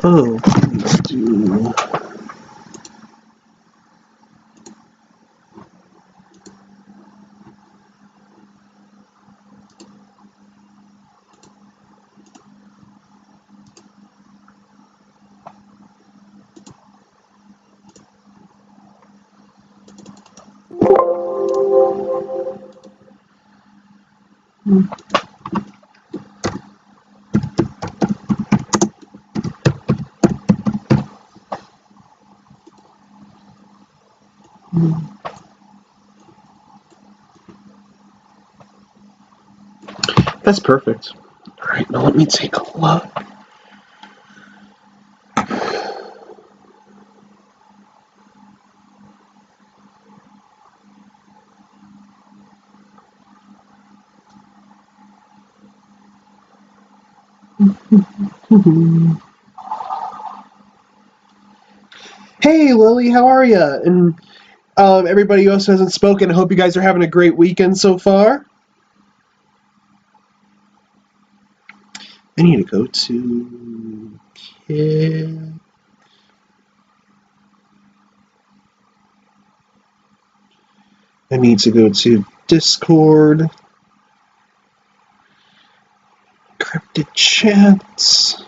Oh, let's do... That's perfect. All right, now let me take a look. Hey, Lily, how are you? And everybody else who hasn't spoken, I hope you guys are having a great weekend so far. I need to go to... I need to go to Discord. Cryptid chats.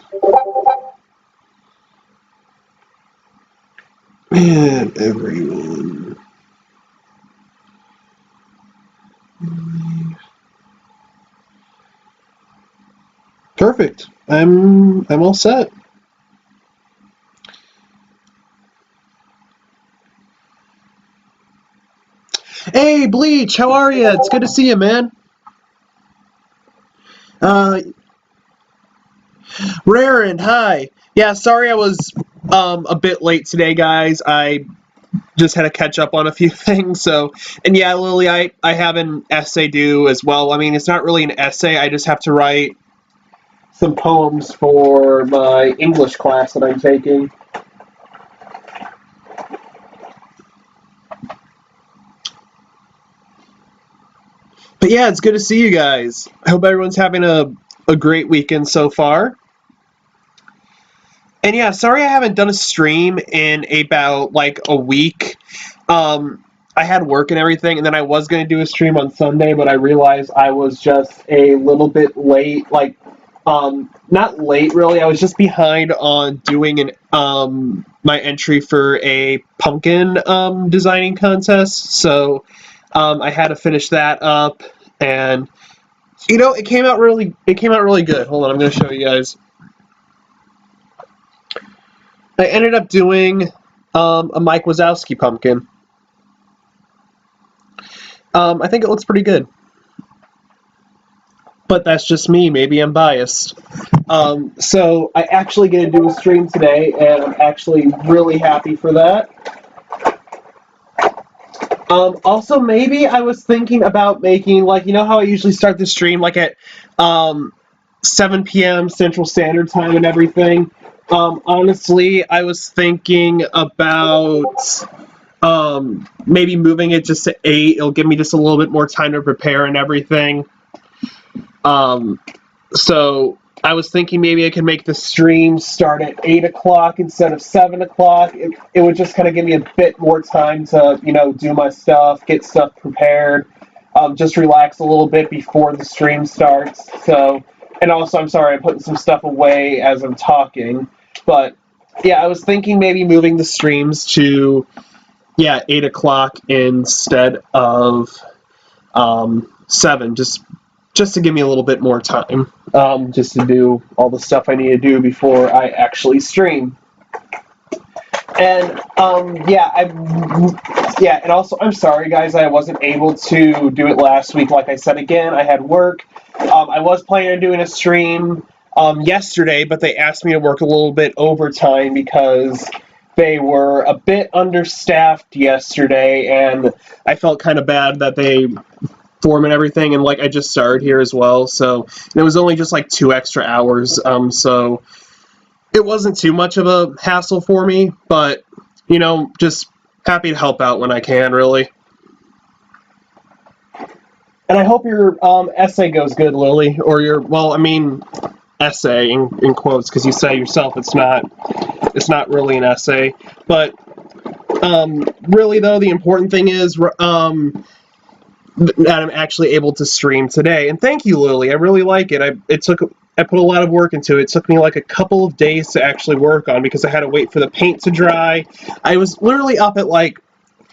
And everyone. Perfect. I'm all set. Hey, Bleach, how are you? It's good to see you, man. Rarin, hi. Yeah, sorry I was a bit late today, guys. I just had to catch up on a few things. So, and yeah, Lily, I have an essay due as well. I mean, it's not really an essay. I just have to write some poems for my English class that I'm taking. But yeah, it's good to see you guys. I hope everyone's having a great weekend so far. And yeah, sorry I haven't done a stream in about like a week. I had work and everything, and then I was going to do a stream on Sunday, but I realized I was just a little bit late. Like, not late really. I was just behind on doing my entry for a pumpkin designing contest. So I had to finish that up, and you know, it came out really good. Hold on, I'm going to show you guys. I ended up doing a Mike Wazowski pumpkin. I think it looks pretty good. But that's just me. Maybe I'm biased. So I actually get to do a stream today, and I'm actually really happy for that. Also, maybe I was thinking about making, like, you know how I usually start the stream, like, at 7 p.m. Central Standard Time and everything? Honestly, I was thinking about maybe moving it just to 8. It'll give me just a little bit more time to prepare and everything. So I was thinking maybe I could make the stream start at 8 o'clock instead of 7 o'clock. It would just kind of give me a bit more time to, you know, do my stuff, get stuff prepared, just relax a little bit before the stream starts. So, and also, I'm sorry, I'm putting some stuff away as I'm talking. But, yeah, I was thinking maybe moving the streams to, 8 o'clock instead of 7, just to give me a little bit more time, just to do all the stuff I need to do before I actually stream. And and also I'm sorry guys, I wasn't able to do it last week. Like I said again, I had work. I was planning on doing a stream yesterday, but they asked me to work a little bit overtime because they were a bit understaffed yesterday, and I felt kind of bad that they form and everything, and like I just started here as well, so it was only just like 2 extra hours, so it wasn't too much of a hassle for me, but you know, just happy to help out when I can, really. And I hope your essay goes good, Lily, or your, well, I mean, essay in quotes, because you say yourself it's not really an essay. But really though, the important thing is that I'm actually able to stream today. And thank you, Lily. I really like it. I put a lot of work into it. It took me like a couple of days to actually work on, because I had to wait for the paint to dry. I was literally up at like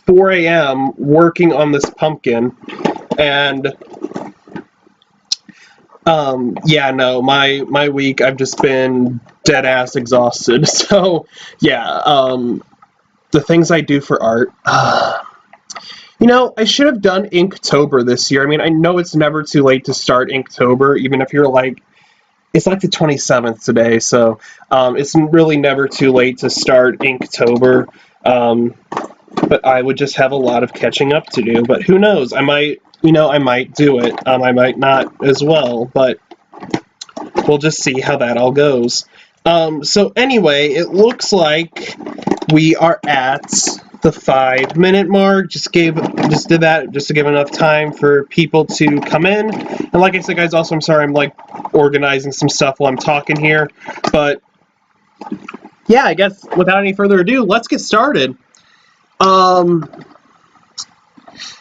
4 a.m. working on this pumpkin, and yeah, no, my week, I've just been dead ass exhausted. So yeah, the things I do for art. You know, I should have done Inktober this year. I mean, I know it's never too late to start Inktober, even if you're like, it's like the 27th today, so it's really never too late to start Inktober. But I would just have a lot of catching up to do. But who knows? I might do it. I might not as well, but we'll just see how that all goes. So anyway, it looks like we are at the 5-minute mark. Just did that just to give enough time for people to come in. And like I said, guys, also I'm sorry I'm like organizing some stuff while I'm talking here, but yeah, I guess without any further ado, let's get started.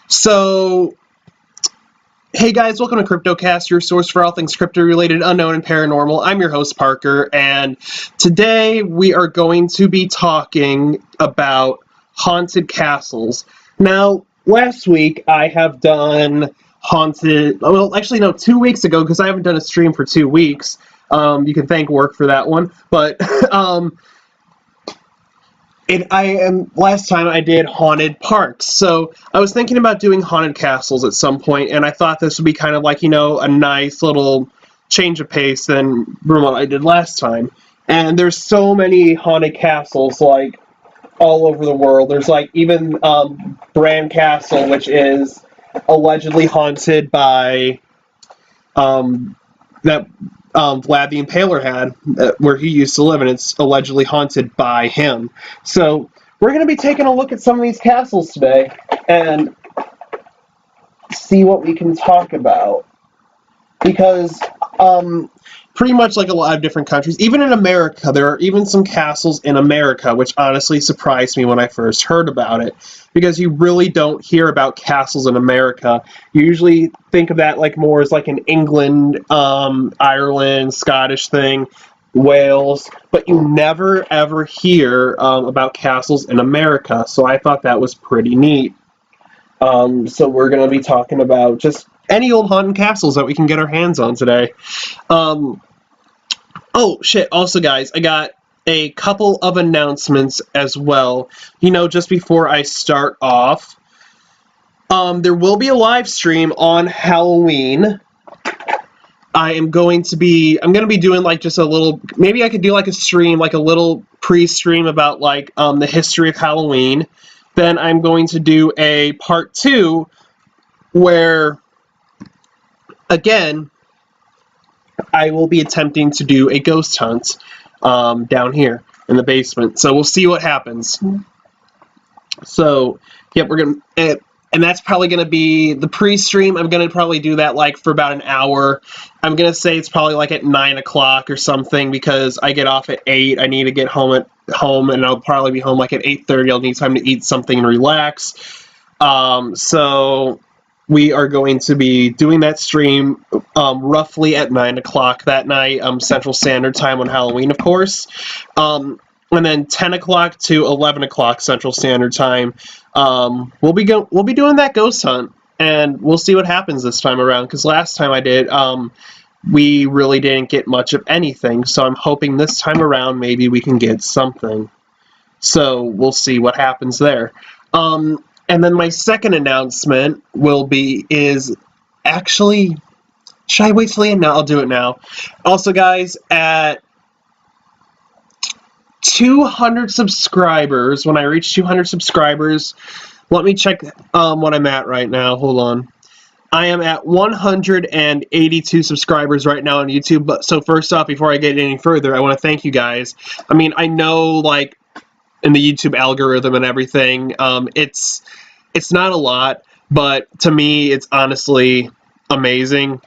So hey guys, welcome to Cryptocast, your source for all things crypto-related, unknown, and paranormal. I'm your host, Parker, and today we are going to be talking about haunted castles. Now, last week I have done well, actually no, 2 weeks ago, because I haven't done a stream for 2 weeks. You can thank work for that one, but last time I did haunted parks, so I was thinking about doing haunted castles at some point, and I thought this would be kind of like, you know, a nice little change of pace than what I did last time. And there's so many haunted castles, like, all over the world. There's, like, even Bran Castle, which is allegedly haunted by that Vlad the Impaler had, where he used to live, and it's allegedly haunted by him. So we're going to be taking a look at some of these castles today and see what we can talk about. Because pretty much like a lot of different countries, even in America, there are even some castles in America, which honestly surprised me when I first heard about it, because you really don't hear about castles in America. You usually think of that like more as like an England, Ireland, Scottish thing, Wales, but you never ever hear about castles in America, so I thought that was pretty neat. So we're going to be talking about just any old haunted castles that we can get our hands on today. Oh, shit. Also, guys, I got a couple of announcements as well. You know, just before I start off, there will be a live stream on Halloween. I'm going to be doing like just a little, maybe I could do like a stream, like a little pre-stream about like the history of Halloween. Then I'm going to do a part 2 where, again, I will be attempting to do a ghost hunt down here in the basement. So we'll see what happens. So, yep, we're going to... And that's probably going to be the pre-stream. I'm going to probably do that like for about an hour. I'm going to say it's probably like at 9 o'clock or something, because I get off at 8. I need to get home, and I'll probably be home like at 8:30. I'll need time to eat something and relax. So we are going to be doing that stream roughly at 9 o'clock that night, Central Standard Time on Halloween, of course. And then 10 o'clock to 11 o'clock Central Standard Time, we'll be doing that ghost hunt, and we'll see what happens this time around, because last time I did, we really didn't get much of anything, so I'm hoping this time around maybe we can get something. So we'll see what happens there. And then my second announcement is actually, should I wait till the end? No, I'll do it now. Also, guys, at 200 subscribers, when I reach 200 subscribers, let me check what I'm at right now. Hold on. I am at 182 subscribers right now on YouTube. But so first off, before I get any further, I want to thank you guys. I mean, I know, like, in the YouTube algorithm and everything, it's not a lot, but to me, it's honestly amazing.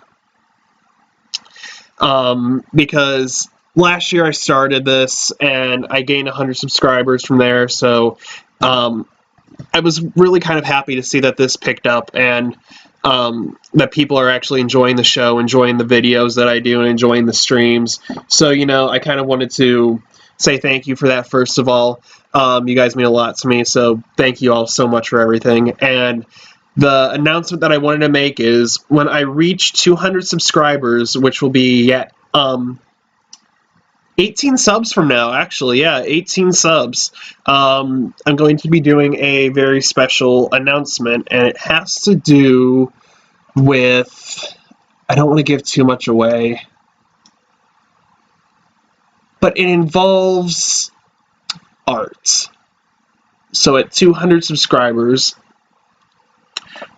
because last year I started this and I gained 100 subscribers from there, so I was really kind of happy to see that this picked up and that people are actually enjoying the show, enjoying the videos that I do, and enjoying the streams. So, you know, I kind of wanted to say thank you for that, first of all. You guys mean a lot to me, so thank you all so much for everything. And the announcement that I wanted to make is when I reach 200 subscribers, which will be 18 subs from now, actually, yeah, 18 subs. I'm going to be doing a very special announcement, and it has to do with, I don't want to give too much away, but it involves art. So at 200 subscribers,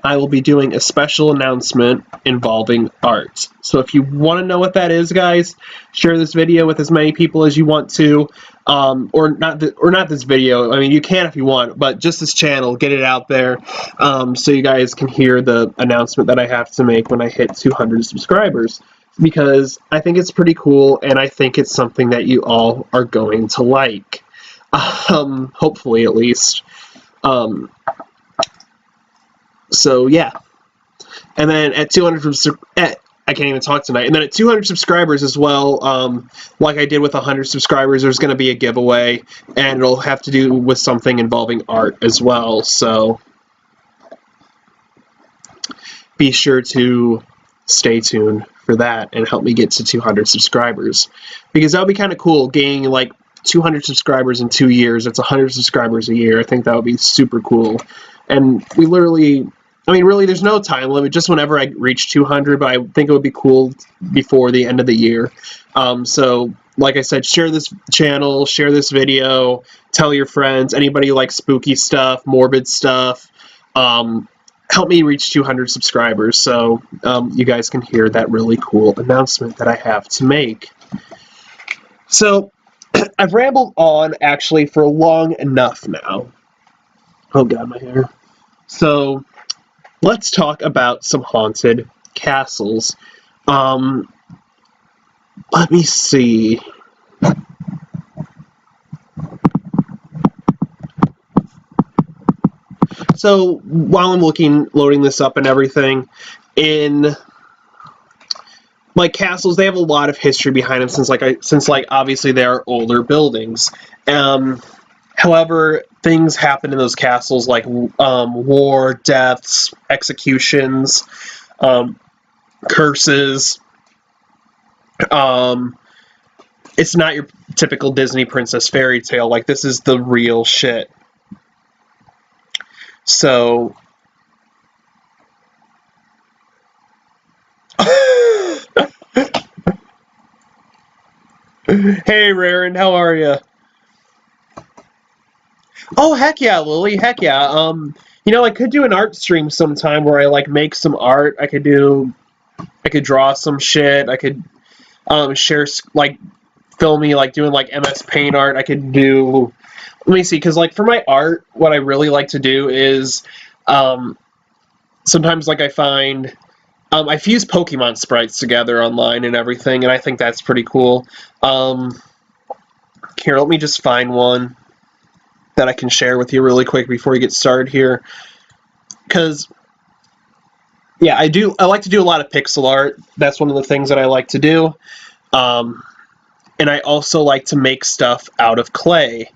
I will be doing a special announcement involving art. So if you want to know what that is, guys, share this video with as many people as you want to, or not this video. I mean, you can if you want, but just this channel, get it out there, so you guys can hear the announcement that I have to make when I hit 200 subscribers. Because I think it's pretty cool, and I think it's something that you all are going to like. Hopefully, at least. So yeah, and then at 200 I can't even talk tonight. And then at 200 subscribers as well, like I did with 100 subscribers, there's going to be a giveaway, and it'll have to do with something involving art as well. So be sure to stay tuned for that and help me get to 200 subscribers, because that would be kind of cool, gaining like 200 subscribers in 2 years. That's 100 subscribers a year. I think that would be super cool. And we literally, I mean, really, there's no time limit, just whenever I reach 200, but I think it would be cool before the end of the year. So, like I said, share this channel, share this video, tell your friends, anybody who likes spooky stuff, morbid stuff, help me reach 200 subscribers so you guys can hear that really cool announcement that I have to make. So, I've rambled on, actually, for long enough now. Oh god, my hair. So, let's talk about some haunted castles. Let me see. So, while I'm loading this up and everything, in like castles, they have a lot of history behind them since obviously they are older buildings. However, things happen in those castles like war, deaths, executions, curses. It's not your typical Disney princess fairy tale. Like, this is the real shit. So, hey, Raren, how are you? Oh, heck yeah, Lily, heck yeah. You know, I could do an art stream sometime where I, like, make some art. I could draw some shit. I could, share, like, film me, like, doing, like, MS Paint art. I could do, let me see, because, like, for my art, what I really like to do is, sometimes, like, I find, I fuse Pokemon sprites together online and everything, and I think that's pretty cool. Here, let me just find one that I can share with you really quick before we get started here. Because, yeah, I like to do a lot of pixel art. That's one of the things that I like to do. And I also like to make stuff out of clay.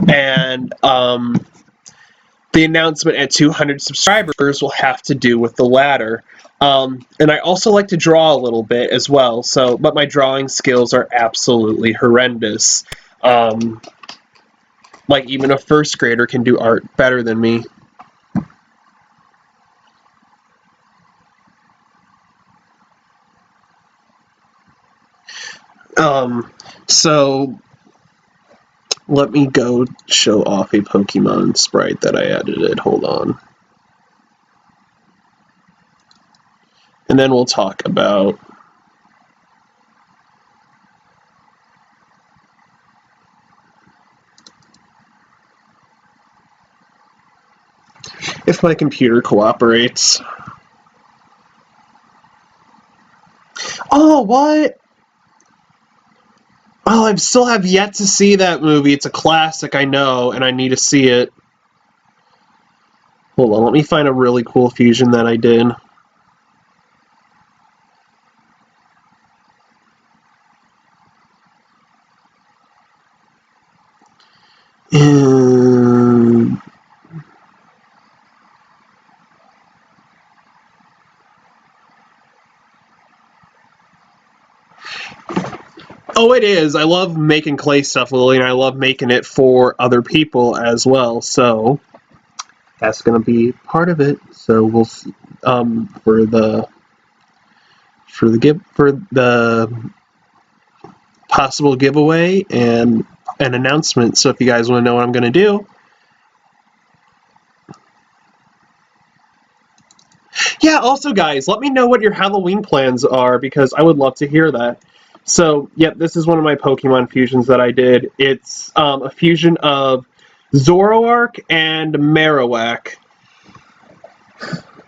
And the announcement at 200 subscribers will have to do with the latter. And I also like to draw a little bit as well. But my drawing skills are absolutely horrendous. Like, even a first grader can do art better than me. So let me go show off a Pokemon sprite that I edited. Hold on. And then we'll talk about if my computer cooperates. Oh, what? Oh, I still have yet to see that movie. It's a classic, I know, and I need to see it. Hold on, let me find a really cool fusion that I did. Oh, it is. I love making clay stuff, Lily, and I love making it for other people as well. So that's going to be part of it. So we'll for the possible giveaway and an announcement. So if you guys want to know what I'm going to do, yeah. Also, guys, let me know what your Halloween plans are because I would love to hear that. So, yep, this is one of my Pokemon fusions that I did. It's a fusion of Zoroark and Marowak.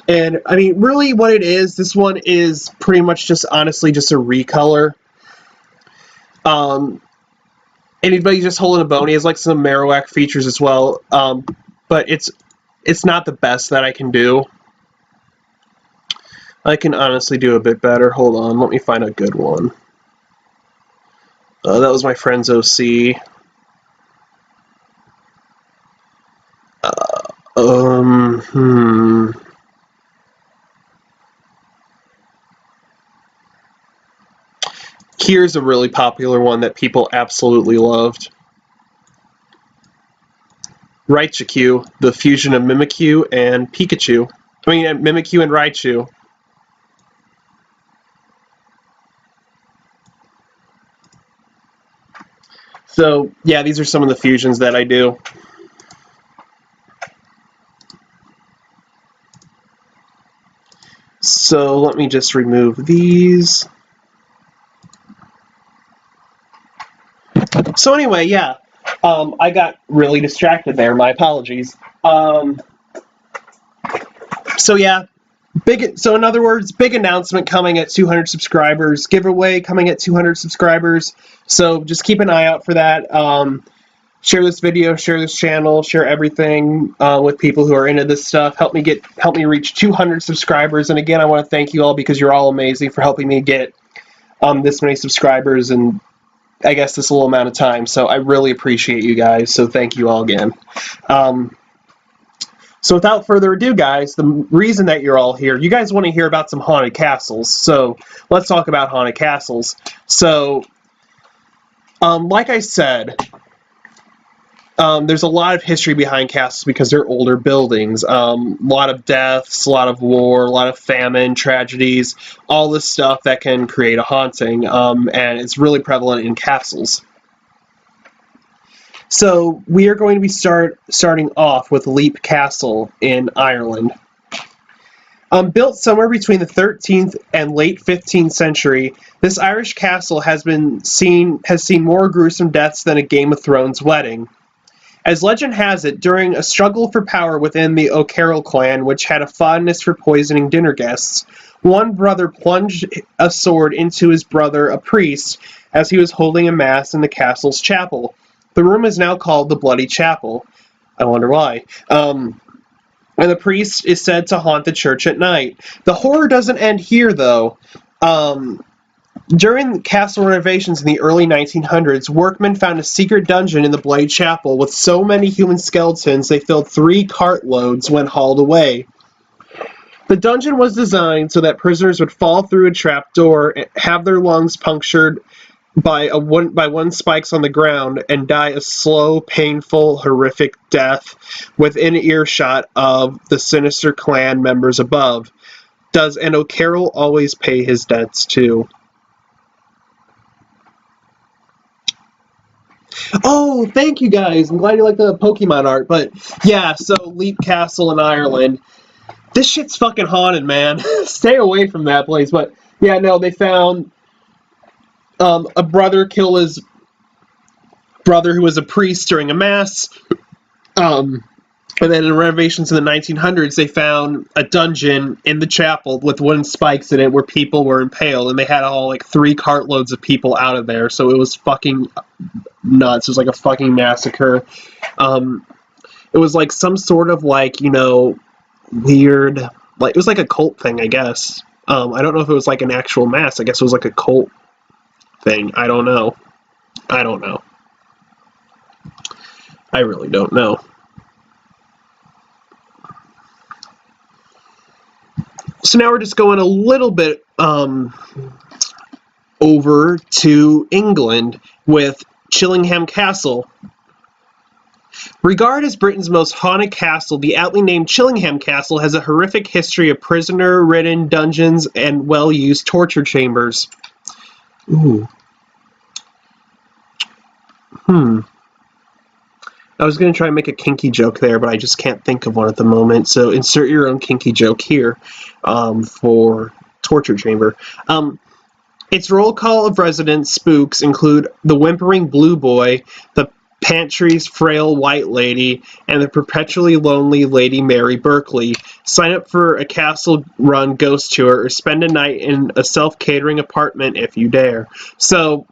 And, I mean, really what it is, this one is pretty much just, honestly, just a recolor. Anybody just holding a bone, he has, like, some Marowak features as well. But it's not the best that I can do. I can honestly do a bit better. Hold on, let me find a good one. That was my friend's OC. Here's a really popular one that people absolutely loved. Raichu, the fusion of Mimikyu and Pikachu. I mean, Mimikyu and Raichu. So, yeah, these are some of the fusions that I do. So, let me just remove these. So anyway, yeah, I got really distracted there. My apologies. So yeah, so in other words, big announcement coming at 200 subscribers, giveaway coming at 200 subscribers. So just keep an eye out for that. Share this video, share this channel, share everything with people who are into this stuff. Help me reach 200 subscribers. And again, I want to thank you all because you're all amazing for helping me get this many subscribers and I guess this little amount of time. So I really appreciate you guys. So thank you all again. So without further ado, guys, the reason that you're all here, you guys want to hear about some haunted castles. So let's talk about haunted castles. So, like I said, there's a lot of history behind castles because they're older buildings. A lot of deaths, a lot of war, a lot of famine, tragedies, all this stuff that can create a haunting, and it's really prevalent in castles. So we are going to be starting off with Leap Castle in Ireland. Built somewhere between the 13th and late 15th century, this Irish castle has seen more gruesome deaths than a Game of Thrones wedding. As legend has it, during a struggle for power within the O'Carroll clan, which had a fondness for poisoning dinner guests, one brother plunged a sword into his brother, a priest, as he was holding a mass in the castle's chapel. The room is now called the Bloody Chapel. I wonder why. And the priest is said to haunt the church at night. The horror doesn't end here, though. During castle renovations in the early 1900s, workmen found a secret dungeon in the Bloody Chapel with so many human skeletons they filled 3 cartloads when hauled away. The dungeon was designed so that prisoners would fall through a trapdoor, have their lungs punctured by one spikes on the ground, and die a slow, painful, horrific death within earshot of the sinister clan members above. Does an O'Carroll always pay his debts too? Oh, thank you guys. I'm glad you like the Pokemon art. But yeah, so Leap Castle in Ireland. This shit's fucking haunted, man. Stay away from that place. But yeah, no, they found a brother kill his brother who was a priest during a mass. And then in renovations in the 1900s, they found a dungeon in the chapel with wooden spikes in it where people were impaled, and they had all like 3 cartloads of people out of there. So it was fucking nuts. It was like a fucking massacre. It was like some sort of like, you know, weird, like it was like a cult thing, I guess. I don't know if it was like an actual mass. I guess it was like a cult thing. I don't know. I don't know. I really don't know. So now we're just going a little bit over to England with Chillingham Castle. Regarded as Britain's most haunted castle, the aptly named Chillingham Castle has a horrific history of prisoner-ridden dungeons and well-used torture chambers. Ooh. I was going to try and make a kinky joke there, but I just can't think of one at the moment. So insert your own kinky joke here for torture chamber. Its roll call of resident spooks include the whimpering blue boy, the pantry's frail white lady, and the perpetually lonely Lady Mary Berkeley. Sign up for a castle-run ghost tour or spend a night in a self-catering apartment if you dare. So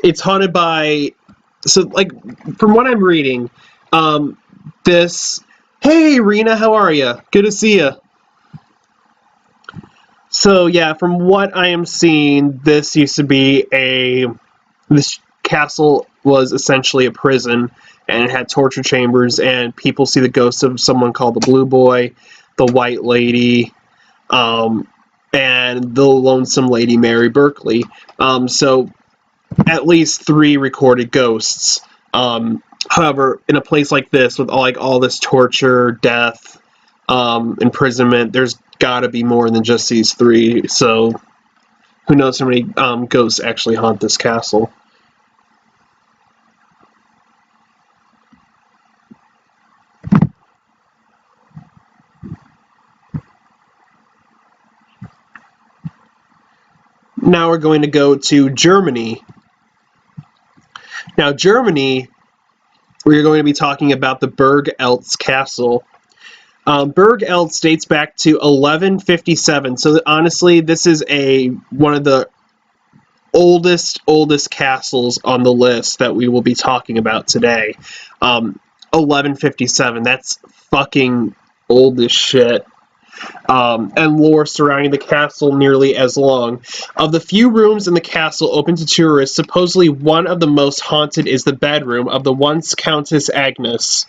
it's haunted by... So, like, from what I'm reading, this... Hey, Rena, how are you? Good to see you. So, yeah, from what I am seeing, this used to be this castle was essentially a prison, and it had torture chambers, and people see the ghost of someone called the Blue Boy, the White Lady, and the lonesome Lady Mary Berkeley. So, at least 3 recorded ghosts. However, in a place like this, with all this torture, death, imprisonment, there's gotta be more than just these 3. So, who knows how many ghosts actually haunt this castle. Now we're going to go to Germany. Now, Germany, we're going to be talking about the Burg Eltz Castle. Burg Eltz dates back to 1157. So honestly, this is one of the oldest castles on the list that we will be talking about today. 1157. That's fucking old as shit. And lore surrounding the castle nearly as long. Of the few rooms in the castle open to tourists, supposedly one of the most haunted is the bedroom of the once Countess Agnes.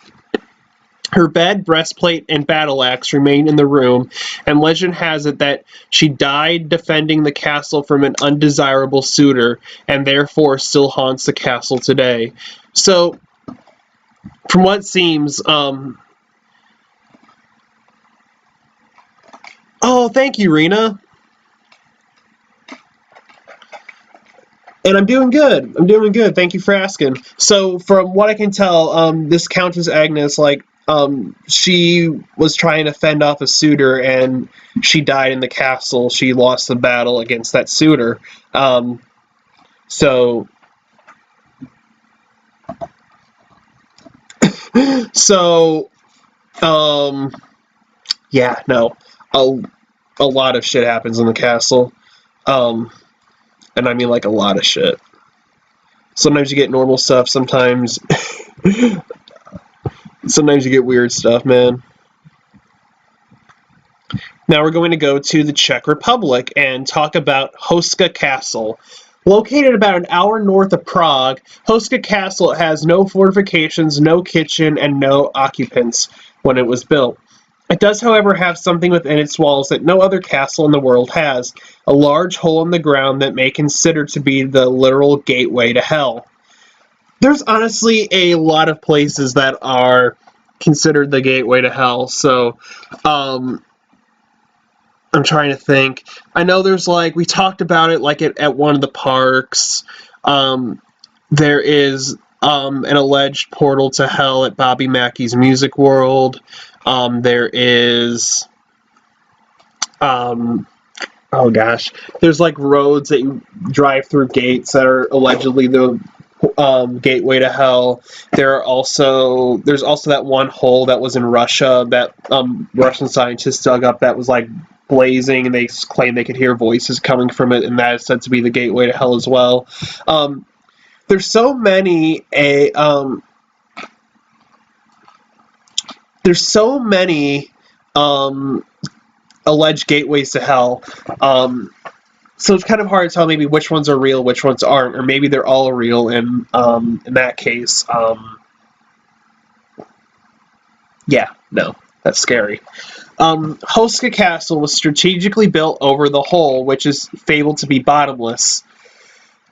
Her bed, breastplate, and battle axe remain in the room, and legend has it that she died defending the castle from an undesirable suitor, and therefore still haunts the castle today. So, from what seems, Oh, thank you, Rena. And I'm doing good. I'm doing good. Thank you for asking. So, from what I can tell, this Countess Agnes, she was trying to fend off a suitor, and she died in the castle. She lost the battle against that suitor. So, yeah, no. A lot of shit happens in the castle. And I mean, like, a lot of shit. Sometimes you get normal stuff, sometimes you get weird stuff, man. Now we're going to go to the Czech Republic and talk about Hoska Castle. Located about an hour north of Prague, Hoska Castle has no fortifications, no kitchen, and no occupants when it was built. It does, however, have something within its walls that no other castle in the world has, a large hole in the ground that may consider to be the literal gateway to hell. There's honestly a lot of places that are considered the gateway to hell, so I'm trying to think. I know there's we talked about it at one of the parks. There is an alleged portal to hell at Bobby Mackey's Music World. There is, oh gosh, there's roads that you drive through gates that are allegedly the gateway to hell. There's also that one hole that was in Russia that Russian scientists dug up that was like blazing, and they claim they could hear voices coming from it, and that is said to be the gateway to hell as well. There's so many alleged gateways to hell. So it's kind of hard to tell maybe which ones are real, which ones aren't, or maybe they're all real. And in that case, yeah, no, that's scary. Hoska Castle was strategically built over the hole, which is fabled to be bottomless,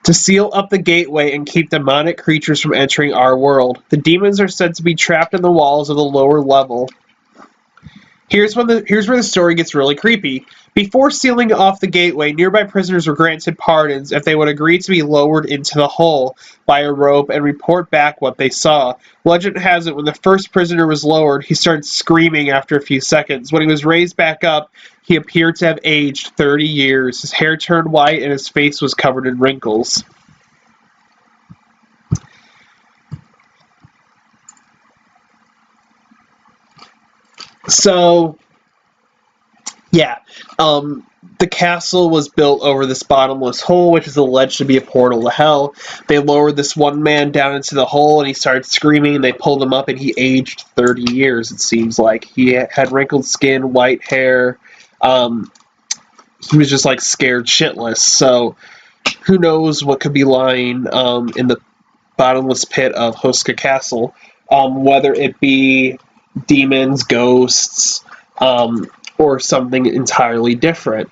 to seal up the gateway and keep demonic creatures from entering our world. The demons are said to be trapped in the walls of the lower level. Here's where the story gets really creepy. Before sealing off the gateway, nearby prisoners were granted pardons if they would agree to be lowered into the hole by a rope and report back what they saw. Legend has it when the first prisoner was lowered, he started screaming after a few seconds. When he was raised back up, he appeared to have aged 30 years. His hair turned white and his face was covered in wrinkles. So, yeah, the castle was built over this bottomless hole, which is alleged to be a portal to hell. They lowered this one man down into the hole, and he started screaming, and they pulled him up, and he aged 30 years, it seems like. He had wrinkled skin, white hair. He was just, like, scared shitless. So, who knows what could be lying in the bottomless pit of Hoska Castle. Whether it be demons, ghosts, or something entirely different.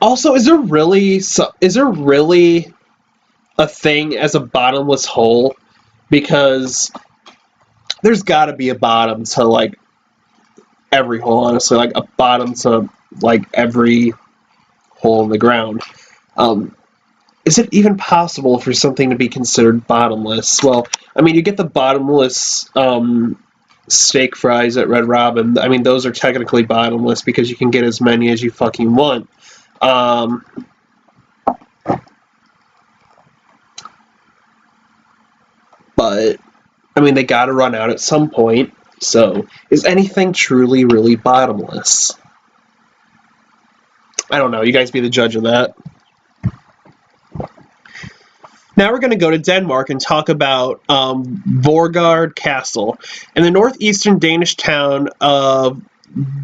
Also, is there really a thing as a bottomless hole? Because there's got to be a bottom to like every hole. Honestly, like a bottom to like every hole in the ground. Is it even possible for something to be considered bottomless? Well, I mean, you get the bottomless steak fries at Red Robin. I mean, those are technically bottomless because you can get as many as you fucking want. But, I mean, they gotta run out at some point. So, is anything truly, really bottomless? I don't know. You guys be the judge of that. Now we're going to go to Denmark and talk about Vorgard Castle. In the northeastern Danish town of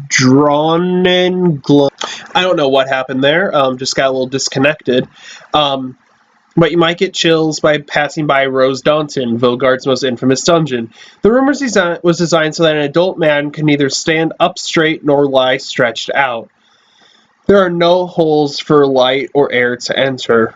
Dronninglund. I don't know what happened there. Just got a little disconnected. But you might get chills by passing by Rose Daunton, Vorgard's most infamous dungeon. The room was designed so that an adult man can neither stand up straight nor lie stretched out. There are no holes for light or air to enter.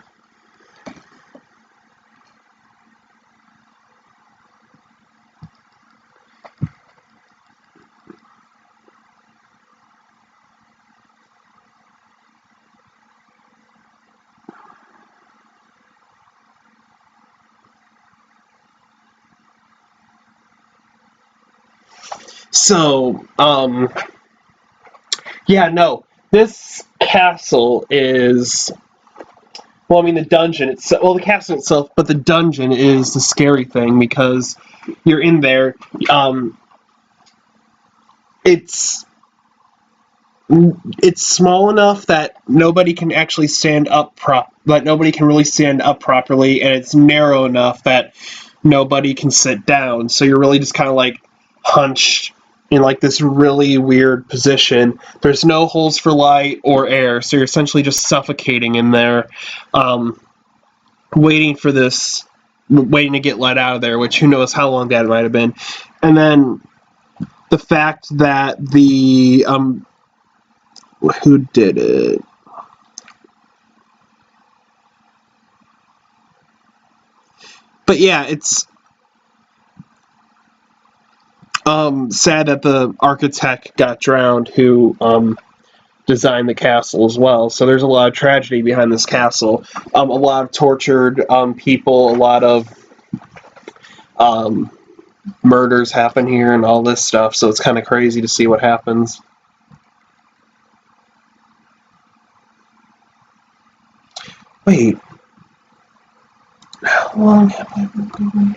So, yeah, no, this castle is, well, I mean, the dungeon itself, well, the castle itself, but the dungeon is the scary thing because you're in there, it's small enough that nobody can actually stand up nobody can really stand up properly, and it's narrow enough that nobody can sit down, so you're really just kind of like hunched in like this really weird position. There's no holes for light or air, so you're essentially just suffocating in there, waiting to get let out of there, which who knows how long that might have been. And then the fact that the who did it? But yeah, it's sad that the architect got drowned who designed the castle as well. So there's a lot of tragedy behind this castle. A lot of tortured people, a lot of murders happen here and all this stuff. So it's kind of crazy to see what happens. Wait. How long have I been going?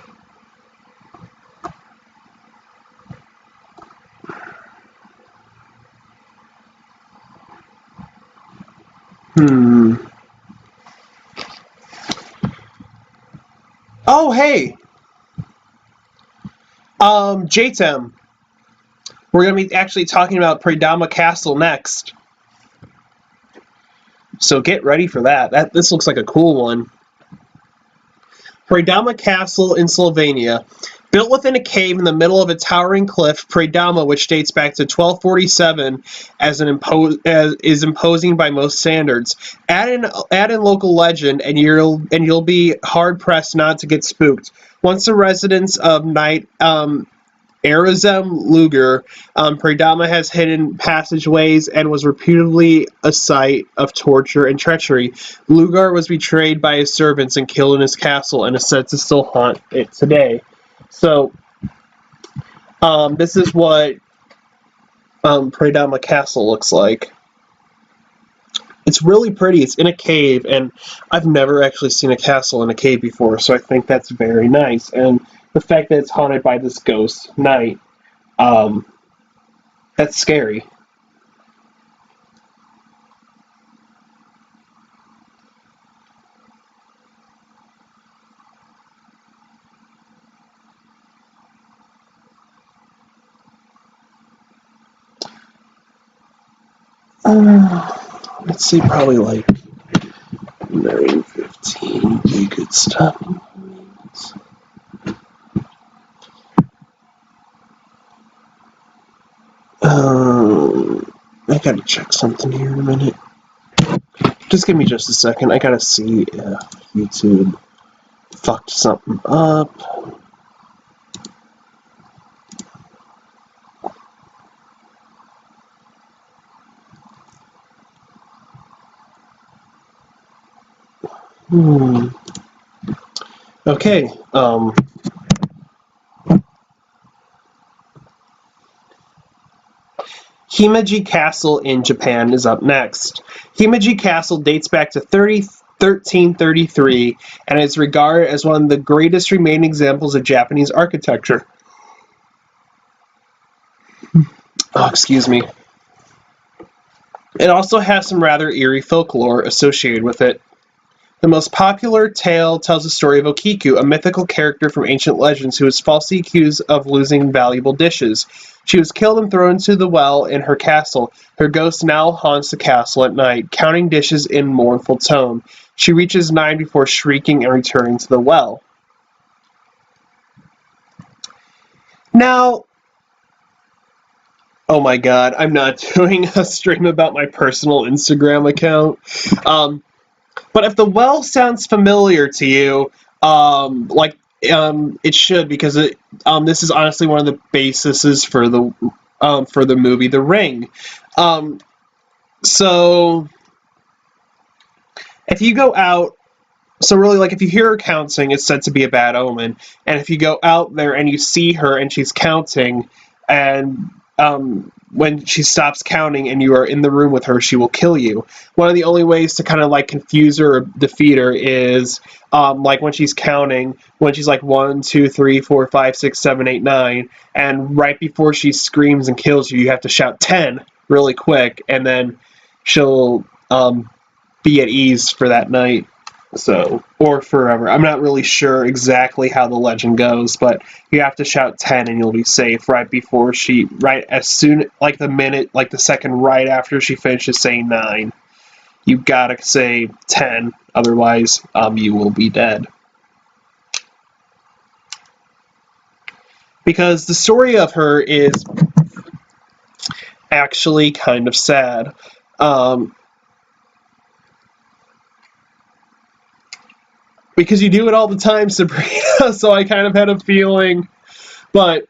Oh, hey! JTEM. We're going to be actually talking about Predama Castle next. So get ready for that. This looks like a cool one. Predama Castle in Slovenia. Built within a cave in the middle of a towering cliff, Predama, which dates back to 1247, is imposing by most standards. Add in local legend, and you'll be hard pressed not to get spooked. Once the residents of Knight Arizem Luger, Predama has hidden passageways and was reputedly a site of torture and treachery. Lugar was betrayed by his servants and killed in his castle and is said to still haunt it today. So, this is what Predama Castle looks like. It's really pretty. It's in a cave, and I've never actually seen a castle in a cave before, so I think that's very nice. And the fact that it's haunted by this ghost knight, that's scary. Let's see, probably like 9:15 be a good stopping point. I gotta check something here in a minute. Just give me just a second. I gotta see if YouTube fucked something up. Okay, Himeji Castle in Japan is up next. Himeji Castle dates back to 1333 and is regarded as one of the greatest remaining examples of Japanese architecture. Oh, excuse me. It also has some rather eerie folklore associated with it. The most popular tale tells the story of Okiku, a mythical character from ancient legends who was falsely accused of losing valuable dishes. She was killed and thrown into the well in her castle. Her ghost now haunts the castle at night, counting dishes in mournful tone. She reaches 9 before shrieking and returning to the well. Now, oh my god, I'm not doing a stream about my personal Instagram account. But if the well sounds familiar to you, it should, because this is honestly one of the bases for the movie The Ring. So if you go out, so really, like, if you hear her counting, it's said to be a bad omen. And if you go out there and you see her and she's counting, and when she stops counting and you are in the room with her, she will kill you. One of the only ways to kind of like confuse her or defeat her is like when she's counting, when she's like 1, 2, 3, 4, 5, 6, 7, 8, 9, and right before she screams and kills you, you have to shout 10 really quick, and then she'll be at ease for that night. So, or forever. I'm not really sure exactly how the legend goes, but you have to shout 10 and you'll be safe right before right as soon, like the second right after she finishes saying 9. You gotta say 10, otherwise, you will be dead. Because the story of her is actually kind of sad. Because you do it all the time, Sabrina, so I kind of had a feeling. But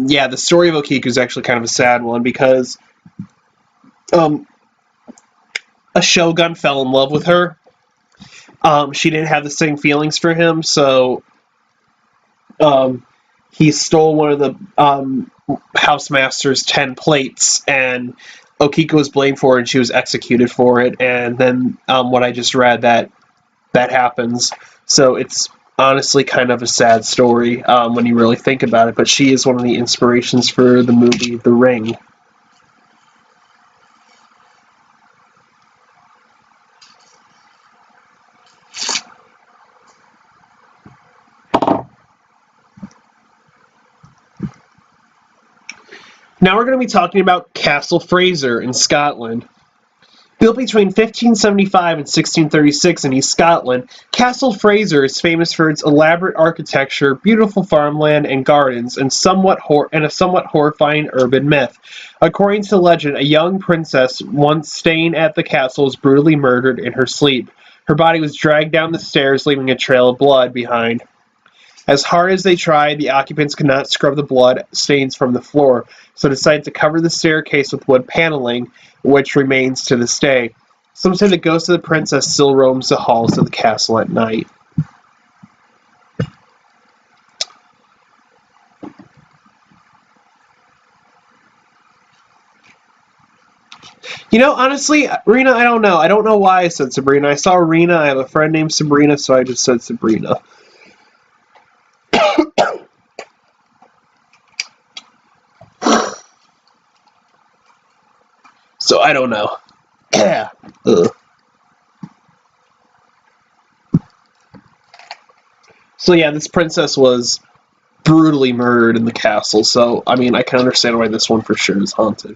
yeah, the story of Okiku is actually kind of a sad one, because a shogun fell in love with her. She didn't have the same feelings for him, so he stole one of the housemaster's 10 plates, and Okiko was blamed for it, and she was executed for it. And then what I just read, that happens. So it's honestly kind of a sad story when you really think about it. But she is one of the inspirations for the movie The Ring. Now we're going to be talking about Castle Fraser in Scotland. Built between 1575 and 1636 in East Scotland, Castle Fraser is famous for its elaborate architecture, beautiful farmland and gardens, and a somewhat horrifying urban myth. According to legend, a young princess once staying at the castle was brutally murdered in her sleep. Her body was dragged down the stairs, leaving a trail of blood behind. As hard as they tried, the occupants could not scrub the blood stains from the floor, so decided to cover the staircase with wood paneling, which remains to this day. Some say the ghost of the princess still roams the halls of the castle at night. You know, honestly, Rena, I don't know. I don't know why I said Sabrina. I saw Rena. I have a friend named Sabrina, so I just said Sabrina. So I don't know. So yeah, this princess was brutally murdered in the castle. So I mean, I can understand why this one for sure is haunted.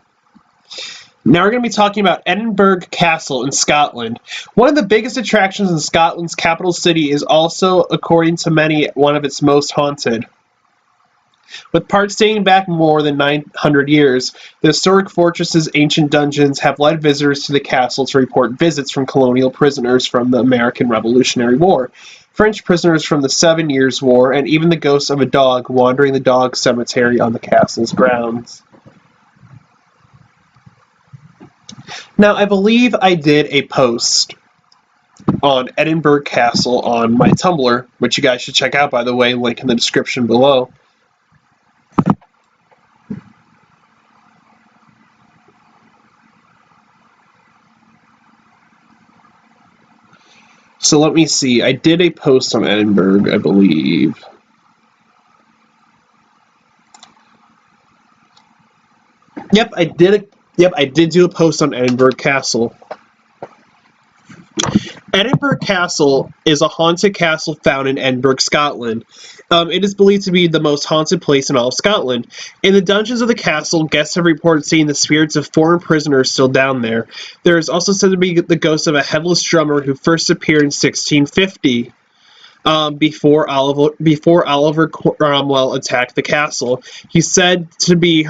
Now we're going to be talking about Edinburgh Castle in Scotland. One of the biggest attractions in Scotland's capital city is also, according to many, one of its most haunted. With parts dating back more than 900 years, the historic fortress's ancient dungeons have led visitors to the castle to report visits from colonial prisoners from the American Revolutionary War, French prisoners from the 7 Years' War, and even the ghost of a dog wandering the dog cemetery on the castle's grounds. Now, I believe I did a post on Edinburgh Castle on my Tumblr, which you guys should check out, by the way, link in the description below. So let me see. I did a post on Edinburgh, I believe. Yep, I did do a post on Edinburgh Castle. Edinburgh Castle is a haunted castle found in Edinburgh, Scotland. It is believed to be the most haunted place in all of Scotland. In the dungeons of the castle, guests have reported seeing the spirits of former prisoners still down there. There is also said to be the ghost of a headless drummer who first appeared in 1650. Before Oliver Cromwell attacked the castle, he is said to be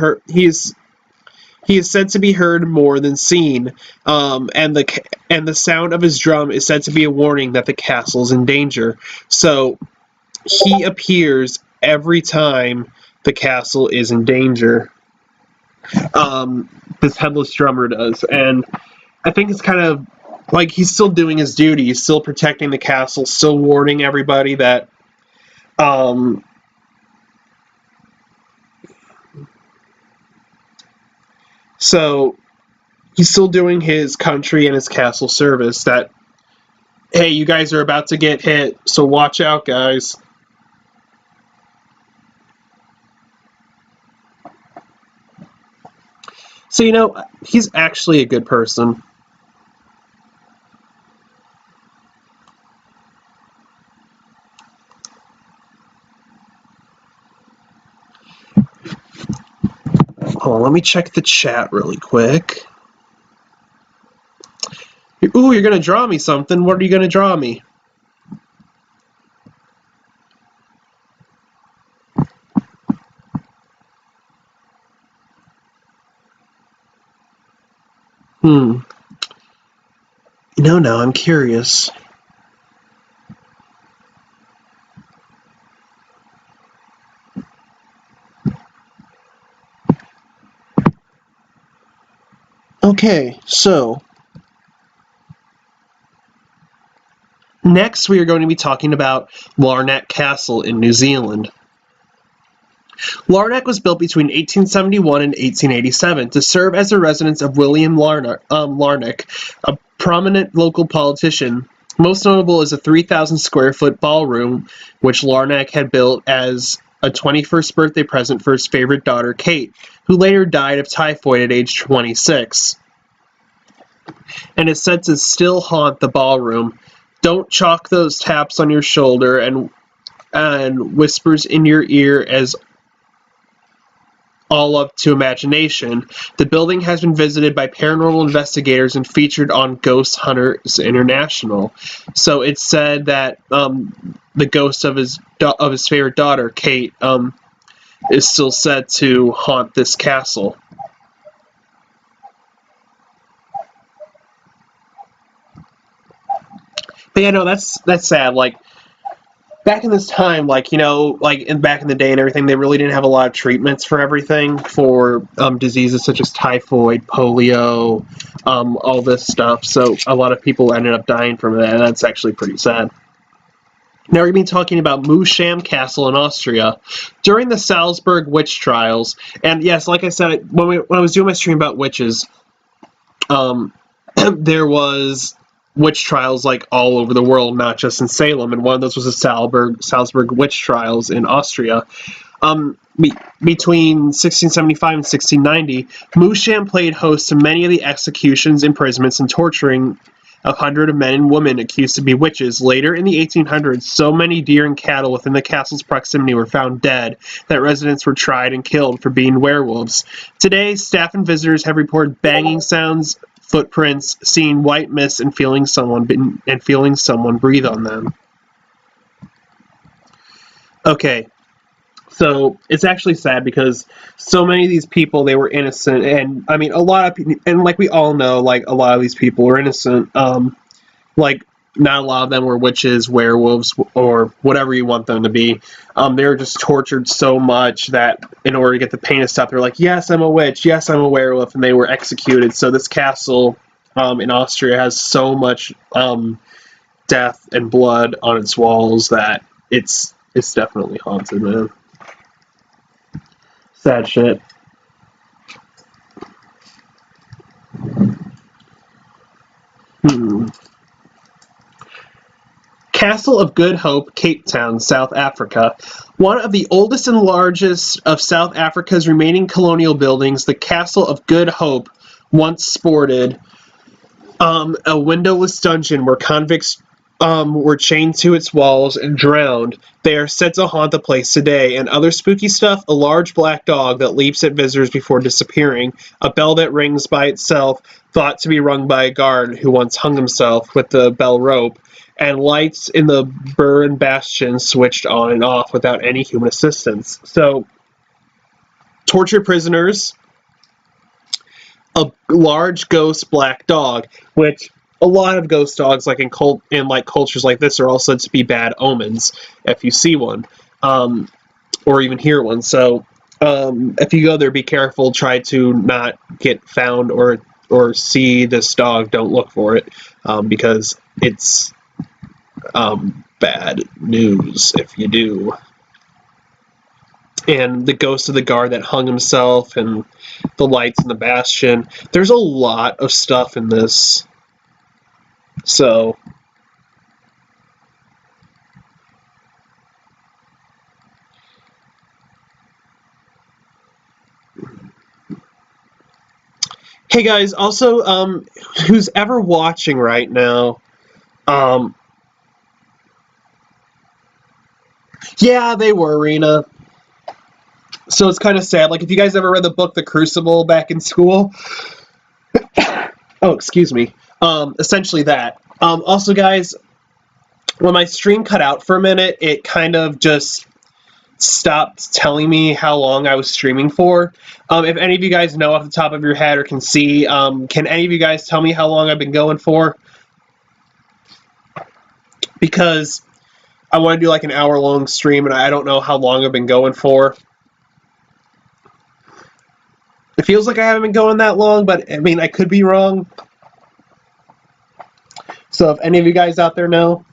heard more than seen, and the sound of his drum is said to be a warning that the castle is in danger. So he appears every time the castle is in danger. This headless drummer does, and I think it's kind of like he's still doing his duty. He's still protecting the castle, still warning everybody that so he's still doing his country and his castle service. That, hey, you guys are about to get hit, so watch out, guys. So, you know, he's actually a good person. Oh, let me check the chat really quick. Ooh, you're going to draw me something. What are you going to draw me? No, I'm curious. Okay, so next we are going to be talking about Larnach Castle in New Zealand. Larnac was built between 1871 and 1887 to serve as the residence of William Larnac, a prominent local politician. Most notable is a 3,000 square foot ballroom, which Larnac had built as a 21st birthday present for his favorite daughter, Kate, who later died of typhoid at age 26, and is said to still haunt the ballroom. Don't chalk those taps on your shoulder and whispers in your ear as all up to imagination. The building has been visited by paranormal investigators and featured on Ghost Hunters International. So it's said that the ghost of his favorite daughter, Kate, is still said to haunt this castle. But yeah, no, that's sad. Like, back in this time, like, you know, like back in the day and everything, they really didn't have a lot of treatments for everything, for diseases such as typhoid, polio, all this stuff. So a lot of people ended up dying from that, and that's actually pretty sad. Now we're going to be talking about Moosham Castle in Austria. During the Salzburg witch trials, and yes, like I said, when I was doing my stream about witches, there was witch trials like all over the world, not just in Salem, and one of those was the Salzburg witch trials in Austria. Between 1675 and 1690, Moosham played host to many of the executions, imprisonments, and torturing 100 of men and women accused to be witches. Later in the 1800s, so many deer and cattle within the castle's proximity were found dead that residents were tried and killed for being werewolves. Today, staff and visitors have reported banging sounds, footprints, seeing white mist, and feeling someone breathe on them. Okay, so it's actually sad because so many of these people, they were innocent, and I mean, a lot of people, and like we all know, like a lot of these people were innocent. Like, not a lot of them were witches, werewolves, or whatever you want them to be. They were just tortured so much that in order to get the pain to stop, they're like, yes, I'm a witch, yes, I'm a werewolf, and they were executed. So this castle in Austria has so much death and blood on its walls that it's definitely haunted, man. Sad shit. Castle of Good Hope, Cape Town, South Africa. One of the oldest and largest of South Africa's remaining colonial buildings, the Castle of Good Hope once sported a windowless dungeon where convicts were chained to its walls and drowned. They are said to haunt the place today. And other spooky stuff, a large black dog that leaps at visitors before disappearing, a bell that rings by itself, thought to be rung by a guard who once hung himself with the bell rope, and lights in the Burren Bastion switched on and off without any human assistance. So, tortured prisoners, a large ghost black dog, which a lot of ghost dogs, like in cultures like this, are all said to be bad omens if you see one, or even hear one. So if you go there, be careful. Try to not get found or see this dog. Don't look for it, because it's bad news if you do. And the ghost of the guard that hung himself, and the lights in the bastion. There's a lot of stuff in this. So, hey guys, also, who's ever watching right now, yeah, they were, Rena. So it's kind of sad. Like, if you guys ever read the book The Crucible back in school, oh, excuse me, essentially that. Also, guys, when my stream cut out for a minute, it kind of just stopped telling me how long I was streaming for. If any of you guys know off the top of your head or can see, can any of you guys tell me how long I've been going for? Because I want to do like an hour-long stream, and I don't know how long I've been going for. It feels like I haven't been going that long, but I mean, I could be wrong. So if any of you guys out there know.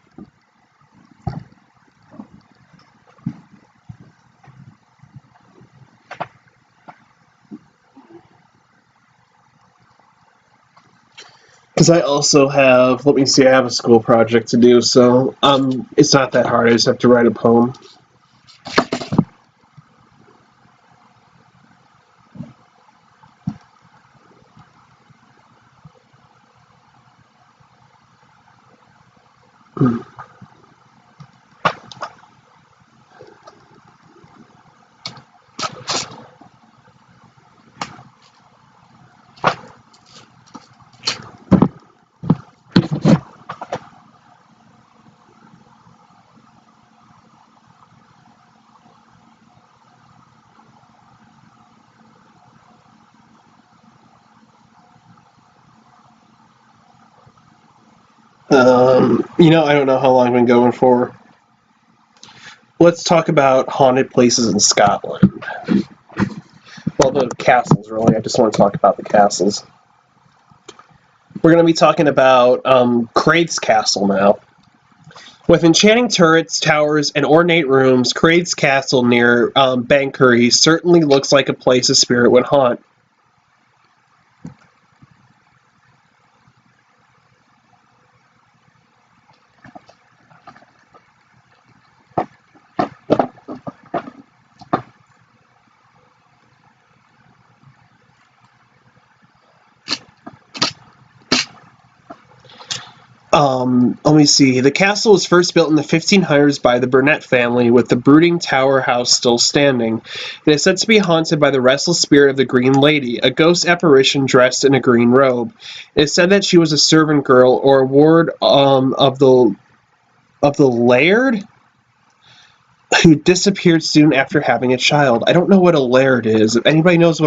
Because I also have, let me see, I have a school project to do, so it's not that hard. I just have to write a poem. I don't know how long I've been going for. Let's talk about haunted places in Scotland. Well, the castles, really. I just want to talk about the castles. We're going to be talking about Craig's Castle now. With enchanting turrets, towers, and ornate rooms, Craig's Castle near Banchory certainly looks like a place a spirit would haunt. Let me see. The castle was first built in the 1500s by the Burnet family, with the brooding tower house still standing. It is said to be haunted by the restless spirit of the Green Lady, a ghost apparition dressed in a green robe. It is said that she was a servant girl or a ward of the laird, who disappeared soon after having a child. I don't know what a laird is. If anybody knows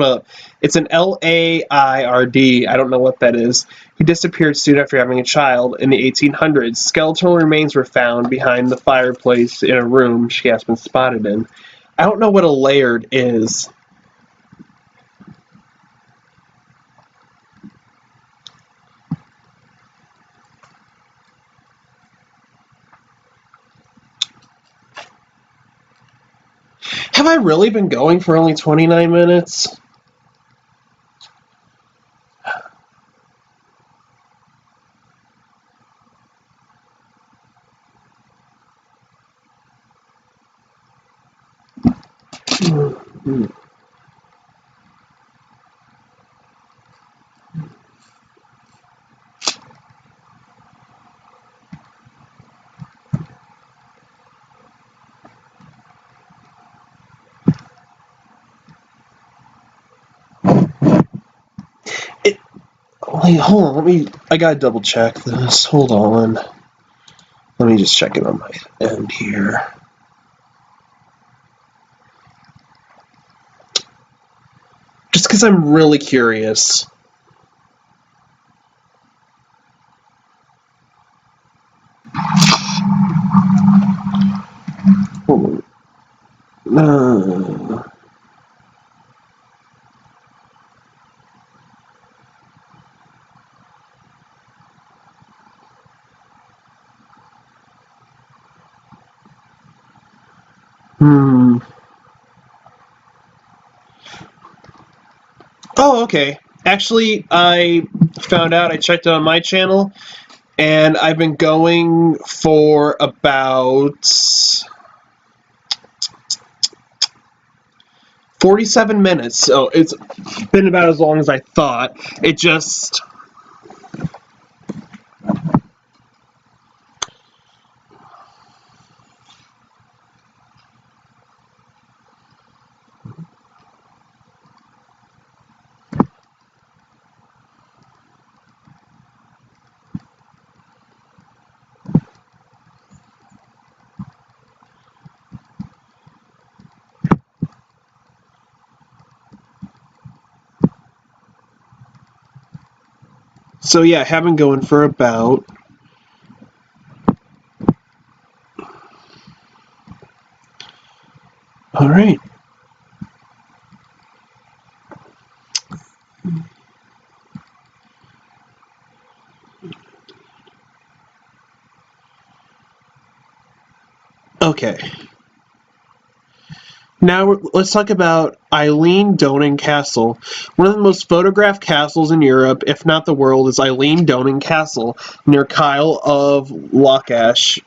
it's an Laird. I don't know what that is. Who disappeared soon after having a child in the 1800s. Skeletal remains were found behind the fireplace in a room she has been spotted in. I don't know what a laird is. Have I really been going for only 29 minutes? Wait, hold on, I gotta double check this. Hold on. Let me just check it on my end here. Just because I'm really curious. Uh, hmm. Oh, okay. Actually, I found out, I checked it on my channel, and I've been going for about 47 minutes, so it's been about as long as I thought. It just... So yeah, I have been going for about... Alright. Okay. Now let's talk about Eileen Donan Castle. One of the most photographed castles in Europe, if not the world, is Eileen Donan Castle near Kyle of Lockash.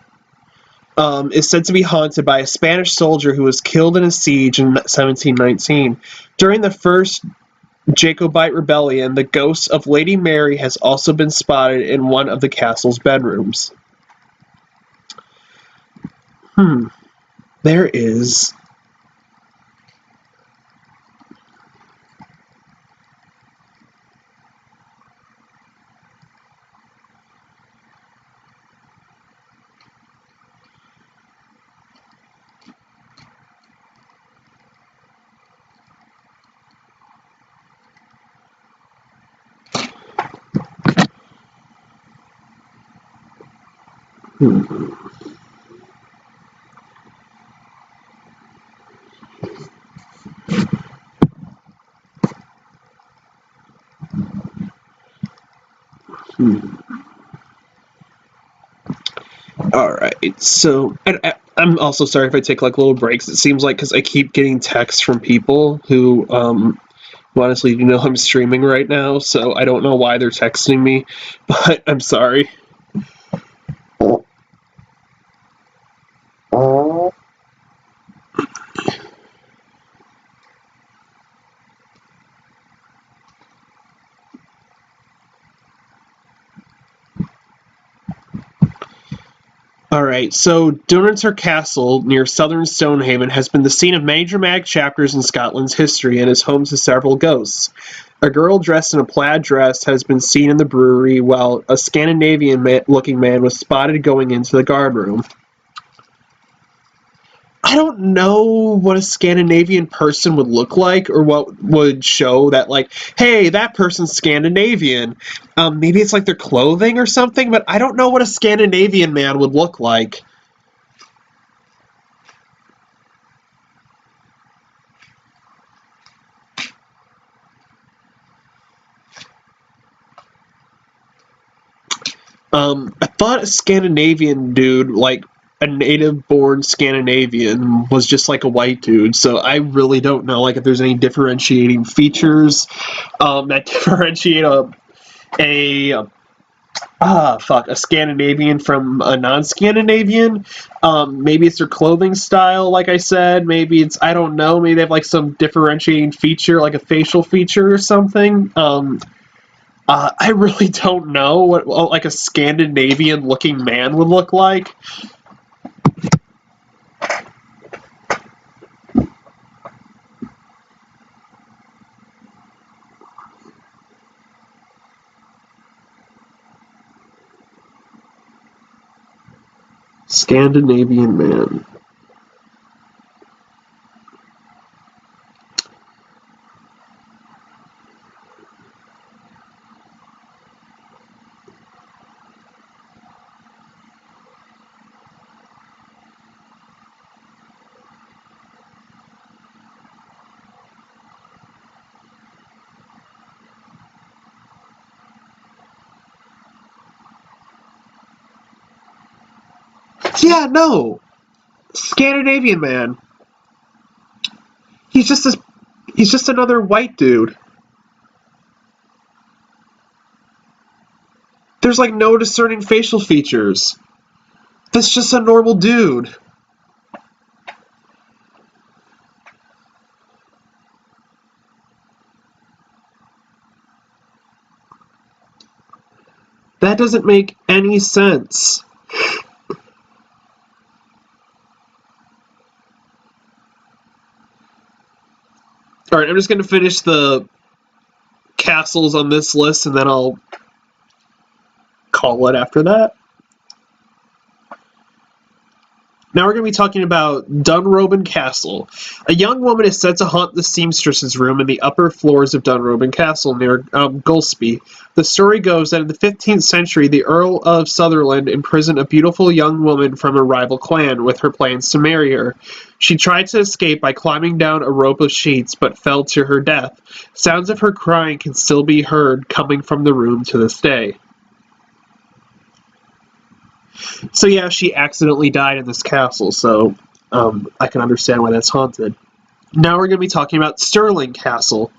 Is said to be haunted by a Spanish soldier who was killed in a siege in 1719. During the First Jacobite Rebellion, the ghost of Lady Mary has also been spotted in one of the castle's bedrooms. There is... Alright, so I'm also sorry if I take like little breaks. It seems like because I keep getting texts from people who honestly, I'm streaming right now, so I don't know why they're texting me, but I'm sorry. Alright, so Dunottar Castle, near southern Stonehaven, has been the scene of many dramatic chapters in Scotland's history and is home to several ghosts. A girl dressed in a plaid dress has been seen in the brewery, while a Scandinavian-looking man was spotted going into the guardroom. I don't know what a Scandinavian person would look like, or what would show that, like, hey, that person's Scandinavian. Maybe it's like their clothing or something, but I don't know what a Scandinavian man would look like. I thought a Scandinavian dude, like a native-born Scandinavian, was just like a white dude. So I really don't know, like, if there's any differentiating features that differentiate a Scandinavian from a non-Scandinavian. Maybe it's their clothing style, like I said. Maybe it's, I don't know. Maybe they have like some differentiating feature, like a facial feature or something. I really don't know what like a Scandinavian-looking man would look like. Scandinavian man. Yeah, no. Scandinavian man. He's just this. He's just another white dude. There's like no discerning facial features. That's just a normal dude. That doesn't make any sense. Alright, I'm just going to finish the castles on this list and then I'll call it after that. Now we're going to be talking about Dunrobin Castle. A young woman is said to haunt the seamstress's room in the upper floors of Dunrobin Castle near Gulspie. The story goes that in the 15th century, the Earl of Sutherland imprisoned a beautiful young woman from a rival clan with her plans to marry her. She tried to escape by climbing down a rope of sheets, but fell to her death. Sounds of her crying can still be heard coming from the room to this day. So yeah, she accidentally died in this castle, so I can understand why that's haunted. Now we're going to be talking about Stirling Castle.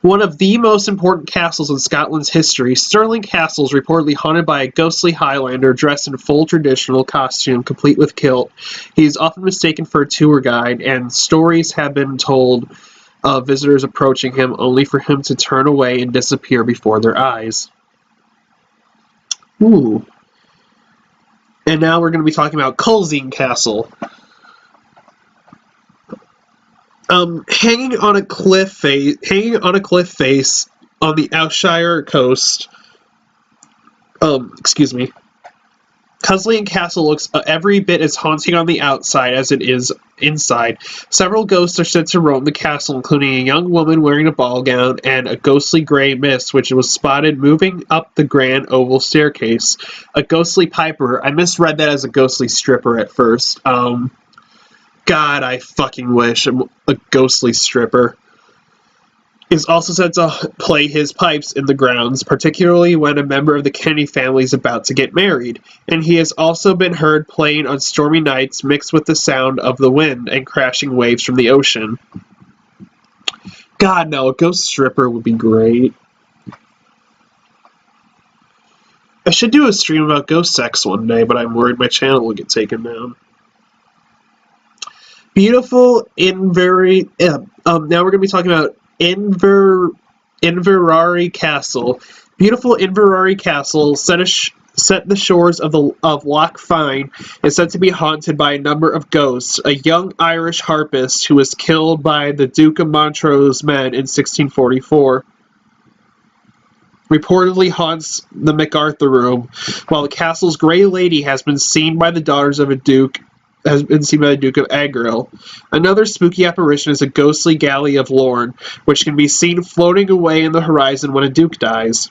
One of the most important castles in Scotland's history, Stirling Castle is reportedly haunted by a ghostly Highlander dressed in full traditional costume, complete with kilt. He is often mistaken for a tour guide, and stories have been told of visitors approaching him only for him to turn away and disappear before their eyes. Ooh. And now we're going to be talking about Culzean Castle. Hanging on a cliff face on the Ayrshire coast. Culzean Castle looks every bit as haunting on the outside as it is inside. Several ghosts are said to roam the castle, including a young woman wearing a ball gown and a ghostly grey mist, which was spotted moving up the grand oval staircase. A ghostly piper. I misread that as a ghostly stripper at first. God, I fucking wish a ghostly stripper is also said to play his pipes in the grounds, particularly when a member of the Kennedy family is about to get married, and he has also been heard playing on stormy nights mixed with the sound of the wind and crashing waves from the ocean. God, no, a ghost stripper would be great. I should do a stream about ghost sex one day, but I'm worried my channel will get taken down. Beautiful Inverary. Now we're going to be talking about Inverary Castle. Beautiful Inverary Castle, set the shores of Loch Fyne, is said to be haunted by a number of ghosts. A young Irish harpist who was killed by the Duke of Montrose men in 1644 reportedly haunts the MacArthur Room, while the castle's Grey Lady has been seen by the daughters of a Duke of Agril. Another spooky apparition is a ghostly galley of Lorne, which can be seen floating away in the horizon when a duke dies.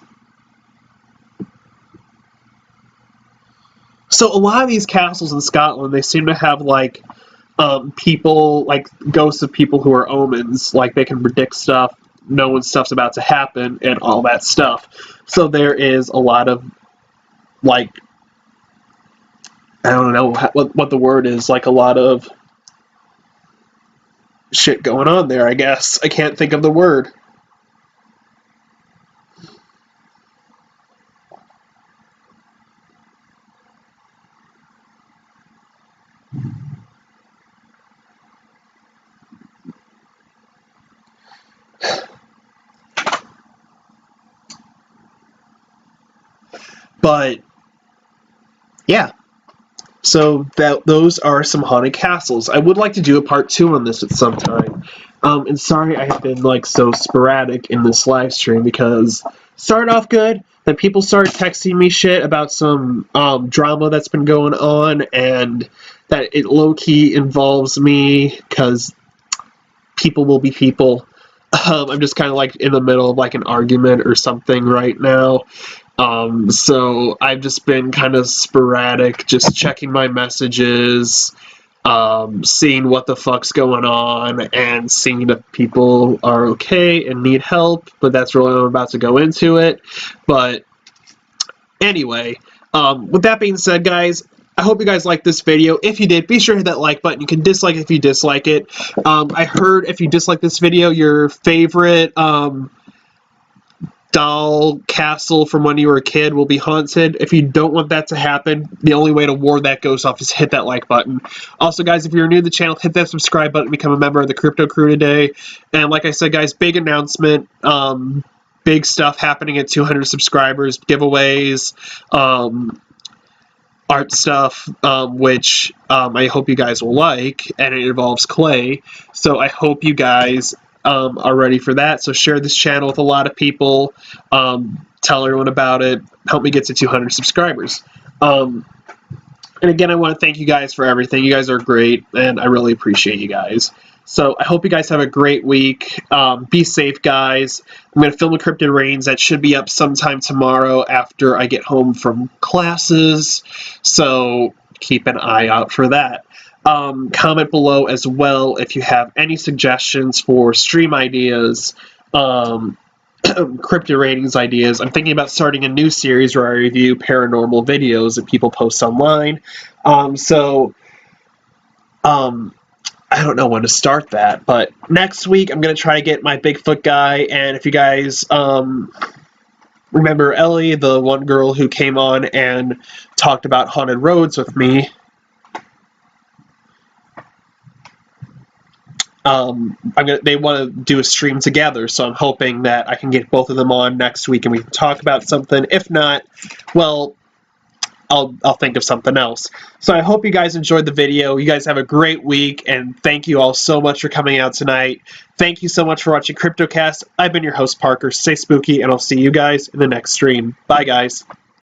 So a lot of these castles in Scotland, they seem to have like people, like ghosts of people who are omens, like they can predict stuff, know when stuff's about to happen, and all that stuff. So there is a lot of like, I don't know what the word is, like a lot of shit going on there, I guess. I can't think of the word. But yeah. So those are some haunted castles. I would like to do a part 2 on this at some time. And sorry I have been like so sporadic in this live stream because started off good, then people started texting me shit about some drama that's been going on, and that it low-key involves me because people will be people. I'm just kind of like in the middle of like an argument or something right now. So I've just been kind of sporadic, just checking my messages, seeing what the fuck's going on, and seeing if people are okay and need help, but that's really what I'm about to go into it. But anyway, with that being said, guys, I hope you guys liked this video. If you did, be sure to hit that like button. You can dislike it if you dislike it. I heard if you dislike this video, your favorite doll castle from when you were a kid will be haunted. If you don't want that to happen, the only way to ward that ghost off is hit that like button. Also, guys, if you're new to the channel, hit that subscribe button, become a member of the Crypto Crew today. And like I said, guys, big announcement, big stuff happening at 200 subscribers, giveaways, art stuff, which I hope you guys will like, and it involves clay. So I hope you guys are ready for that. So share this channel with a lot of people. Tell everyone about it. Help me get to 200 subscribers. And again, I want to thank you guys for everything. You guys are great, and I really appreciate you guys. So I hope you guys have a great week. Be safe, guys. I'm going to film a Cryptid Reigns that should be up sometime tomorrow after I get home from classes. So keep an eye out for that. Comment below as well if you have any suggestions for stream ideas, Cryptid Ratings ideas. I'm thinking about starting a new series where I review paranormal videos that people post online. I I don't know when to start that, but next week I'm going to try to get my Bigfoot guy, and if you guys remember Ellie, the one girl who came on and talked about haunted roads with me, they want to do a stream together, so I'm hoping that I can get both of them on next week and we can talk about something. If not, well, I'll think of something else. So I hope you guys enjoyed the video. You guys have a great week, and thank you all so much for coming out tonight. Thank you so much for watching Cryptocast. I've been your host, Parker. Stay spooky, and I'll see you guys in the next stream. Bye, guys.